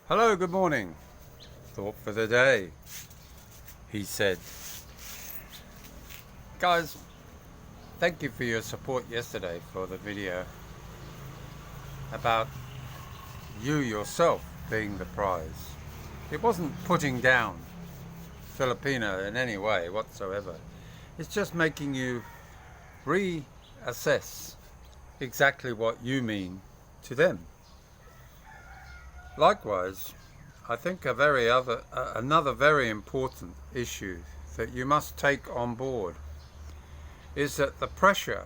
Hello, good morning. Thought for the day, he said. Guys, thank you for your support yesterday for the video about you yourself being the prize. It wasn't putting down Filipina in any way whatsoever. It's just making you reassess exactly what you mean to them. Likewise, I think another very important issue that you must take on board is that the pressure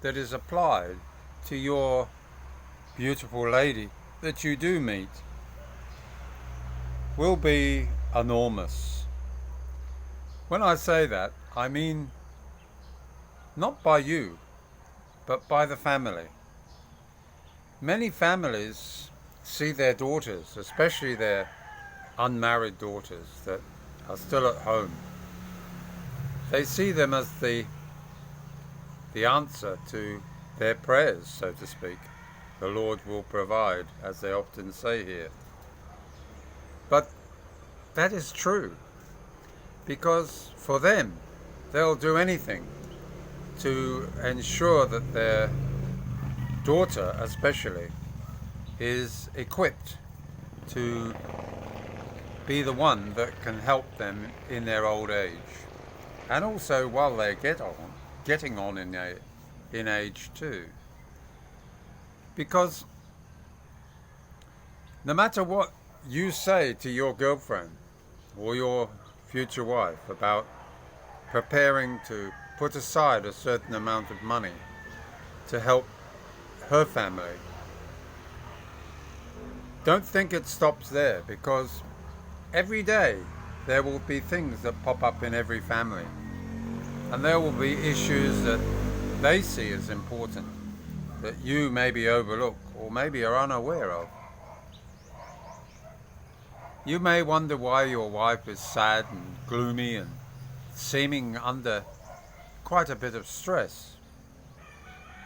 that is applied to your beautiful lady that you do meet will be enormous. When I say that, I mean not by you, but by the family. Many families see their daughters, especially their unmarried daughters that are still at home. They see them as the answer to their prayers, so to speak. The Lord will provide, as they often say here. But that is true, because for them, they'll do anything to ensure that their daughter, especially, is equipped to be the one that can help them in their old age, and also while they getting on in age too. Because no matter what you say to your girlfriend or your future wife about preparing to put aside a certain amount of money to help her family, don't think it stops there, because every day there will be things that pop up in every family, and there will be issues that they see as important that you maybe overlook or maybe are unaware of. You may wonder why your wife is sad and gloomy and seeming under quite a bit of stress,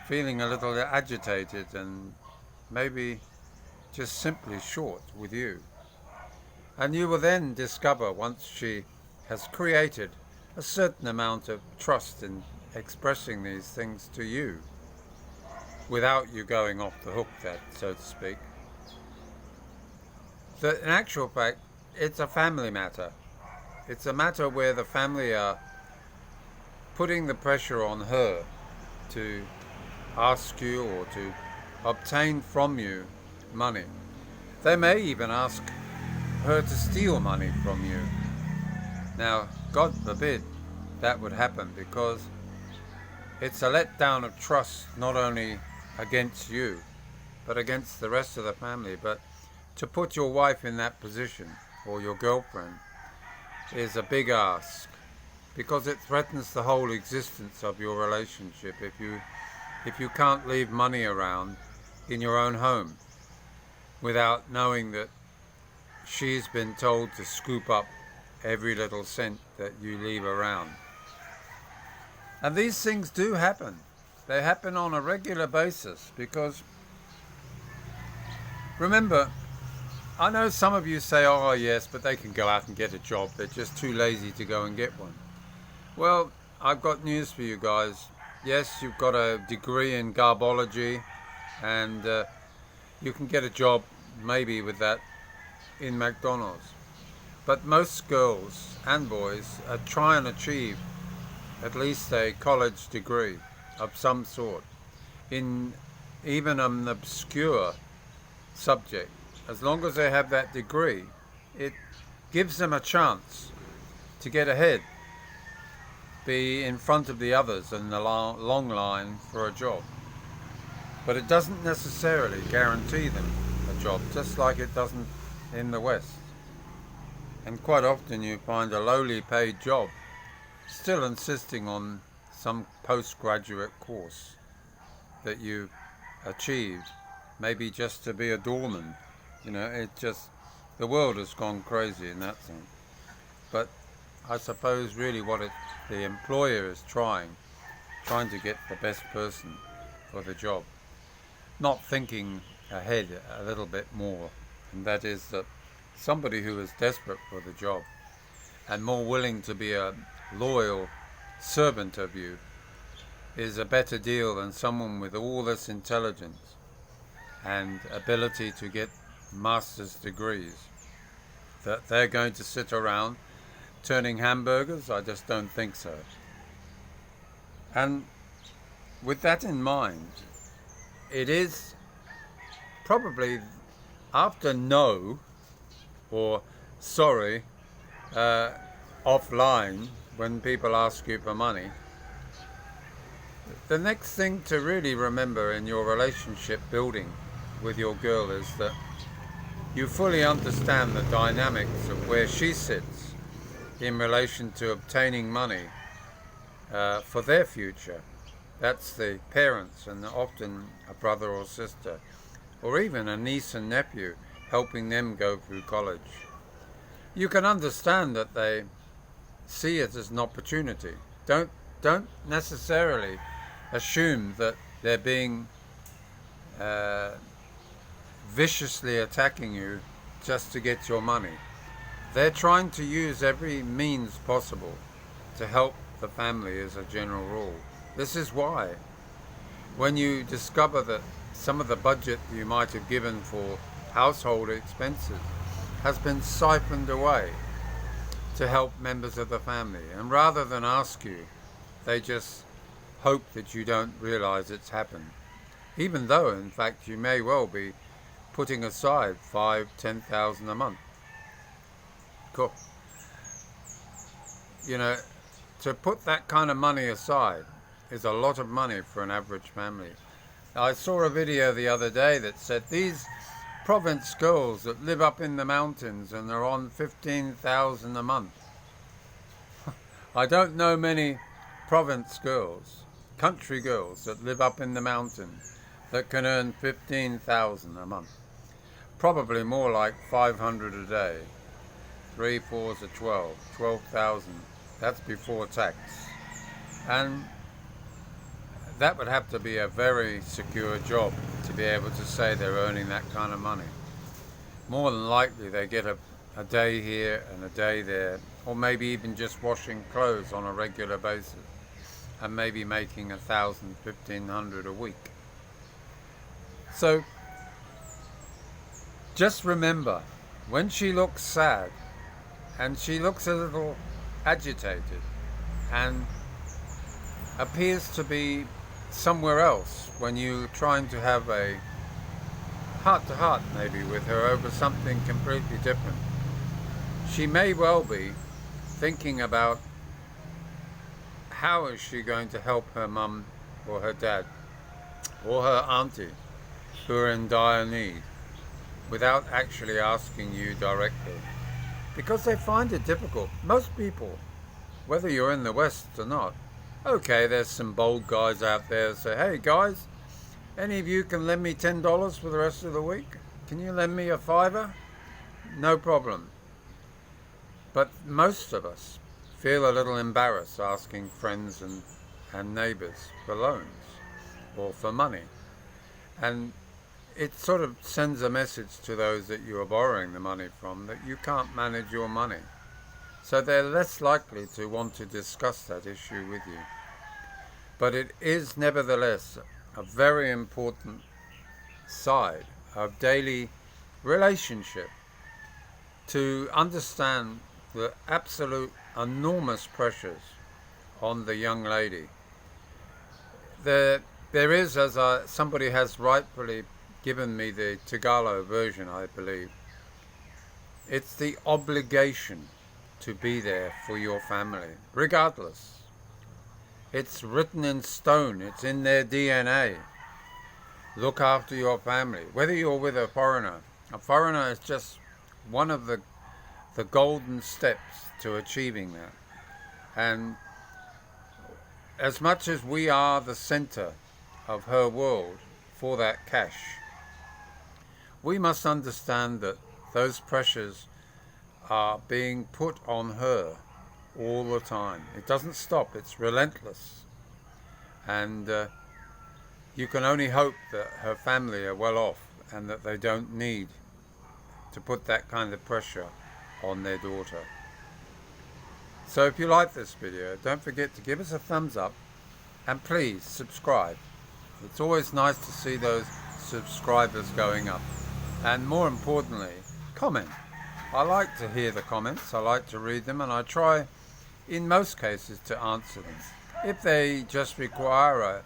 feeling a little agitated and maybe just simply short with you. And you will then discover, once she has created a certain amount of trust in expressing these things to you, without you going off the hook, that, so to speak, that in actual fact it's a family matter. It's a matter where the family are putting the pressure on her to ask you or to obtain from you money. They may even ask her to steal money from you. Now, God forbid that would happen, because it's a letdown of trust, not only against you, but against the rest of the family. But to put your wife in that position, or your girlfriend, is a big ask, because it threatens the whole existence of your relationship if you can't leave money around in your own home without knowing that she's been told to scoop up every little cent that you leave around. And these things do happen. They happen on a regular basis, because remember, I know some of you say, oh yes, but they can go out and get a job. They're just too lazy to go and get one. Well, I've got news for you guys. Yes, you've got a degree in garbology, and you can get a job maybe with that in McDonald's. But most girls and boys try and achieve at least a college degree of some sort in even an obscure subject. As long as they have that degree, it gives them a chance to get ahead, be in front of the others in the long line for a job. But it doesn't necessarily guarantee them a job, just like it doesn't in the West. And quite often you find a lowly paid job still insisting on some postgraduate course that you achieved, maybe just to be a doorman. The world has gone crazy in that sense. But I suppose really the employer is trying to get the best person for the job, not thinking ahead a little bit more, and that is that somebody who is desperate for the job and more willing to be a loyal servant of you is a better deal than someone with all this intelligence and ability to get master's degrees. That they're going to sit around turning hamburgers? I just don't think so. And with that in mind, it is probably after no or sorry offline when people ask you for money, the next thing to really remember in your relationship building with your girl is that you fully understand the dynamics of where she sits in relation to obtaining money for their future. That's the parents and often a brother or sister or even a niece and nephew helping them go through college. You can understand that they see it as an opportunity. Don't necessarily assume that they're being viciously attacking you just to get your money. They're trying to use every means possible to help the family as a general rule. This is why when you discover that some of the budget you might have given for household expenses has been siphoned away to help members of the family, and rather than ask you, they just hope that you don't realize it's happened, even though in fact you may well be putting aside 5,000-10,000 a month. Cool. You know, to put that kind of money aside is a lot of money for an average family. I saw a video the other day that said these province girls that live up in the mountains and are on 15,000 a month. I don't know many province girls, country girls that live up in the mountains that can earn 15,000 a month. Probably more like 500 a day. 3 4s are 12,000. That's before tax. And that would have to be a very secure job to be able to say they're earning that kind of money. More than likely they get a day here and a day there, or maybe even just washing clothes on a regular basis and maybe making 1,000, 1,500 a week. So just remember, when she looks sad and she looks a little agitated and appears to be somewhere else when you're trying to have a heart-to-heart maybe with her over something completely different, she may well be thinking about how is she going to help her mum or her dad or her auntie who are in dire need without actually asking you directly, because they find it difficult. Most people, whether you're in the West or not, okay, there's some bold guys out there that say, hey guys, any of you can lend me $10 for the rest of the week? Can you lend me a $5? No problem. But most of us feel a little embarrassed asking friends and neighbors for loans or for money. And it sort of sends a message to those that you are borrowing the money from that you can't manage your money. So they're less likely to want to discuss that issue with you. But it is nevertheless a very important side of daily relationship to understand the absolute enormous pressures on the young lady. There is, as somebody has rightfully given me the Tagalog version, I believe, it's the obligation to be there for your family, regardless. It's written in stone, it's in their DNA. Look after your family, whether you're with a foreigner. A foreigner is just one of the golden steps to achieving that. And as much as we are the center of her world for that cash, we must understand that those pressures are being put on her all the time. It doesn't stop, it's relentless. And you can only hope that her family are well off and that they don't need to put that kind of pressure on their daughter. So if you like this video, don't forget to give us a thumbs up and please subscribe. It's always nice to see those subscribers going up. And more importantly, comment. I like to hear the comments, I like to read them, and I try in most cases to answer them. If they just require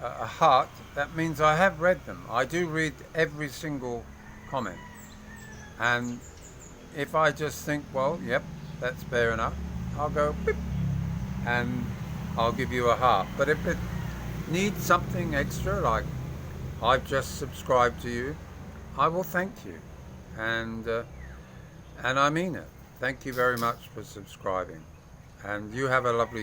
a heart, that means I have read them. I do read every single comment. And if I just think, well, yep, that's fair enough, I'll go beep, and I'll give you a heart. But if it needs something extra, like I've just subscribed to you, I will thank you. And I mean it. Thank you very much for subscribing. And you have a lovely